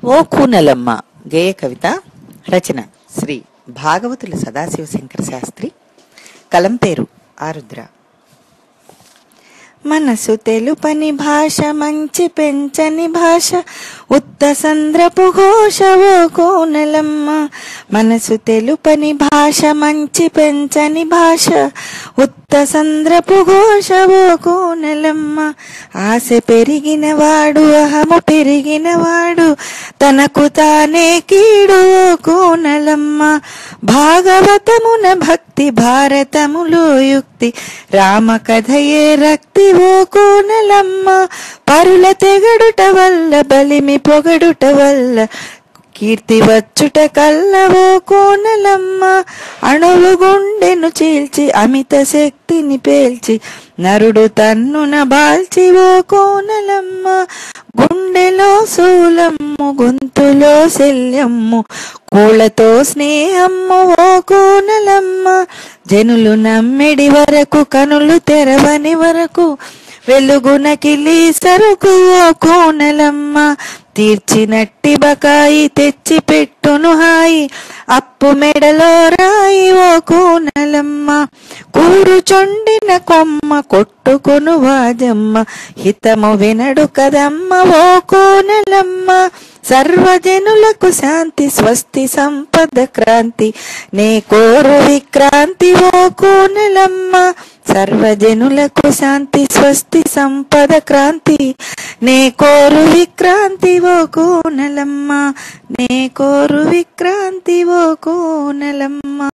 ఓ కూనలమ్మ గేయ కవిత. రచన శ్రీ భాగవతుల సదాశివ శంకర శాస్త్రి. కలం పేరు ఆరుద్ర. మనసు తెలుపని భాష, మంచి పెంచని భాష, ఉత్త సంద్రపు ఘోష ఓ కోనలమ్మ. మనసు తెలుపని భాష, మంచి పెంచని భాష, ఉత్త సంద్రపు ఘోష ఓ కోనలమ్మ. ఆశ పెరిగినవాడు, అహము పెరిగినవాడు, తనకు తానే కీడు ఓ కోనలమ్మ. భాగవతమున భక్తి, భారతములో యుక్తి, రామ కథయే రక్తి ఓ కోనలమ్మ. పరుల తెగడుట వల్ల, బలిమి పొగడుట వల్ల, కీర్తి వచ్చుట కల్ల ఓ కోనలమ్మ. అణువు గుండెను చీల్చి, అమిత శక్తిని పేల్చి, నరుడు తన్నున బాల్చి ఓ కోనలమ్మ. గుండెలో శూలమ్ము, గొంతులో శల్యమ్ము, కూలతో స్నేహమ్ము ఓ కోనలమ్మ. జనులు నమ్మెడి వరకు, కనులు తెరవని వరకు, వెలుగున కిలి సరుకు ఓ కోనలమ్మ. తీర్చినట్టి బకాయి, తెచ్చి పెట్టును హాయి, అప్పు మెడలో రాయి ఓ కోనలమ్మ. కూరుచొండిన కొమ్మ, కొట్టుకొను వాజమ్మ, హితము వినడు కదమ్మ ఓ కోనలమ్మ. సర్వజనులకు శాంతి, స్వస్తి సంపద క్రాంతి, నే కోరు విక్రాంతి ఓ కోనలమ్మ. సర్వజనులకు శాంతి, స్వస్తి సంపద క్రాంతి, నే కోరు విక్రాంతి ఓ కోనలమ్మ. నే కోరు విక్రాంతి ఓ కోనలమ్మ.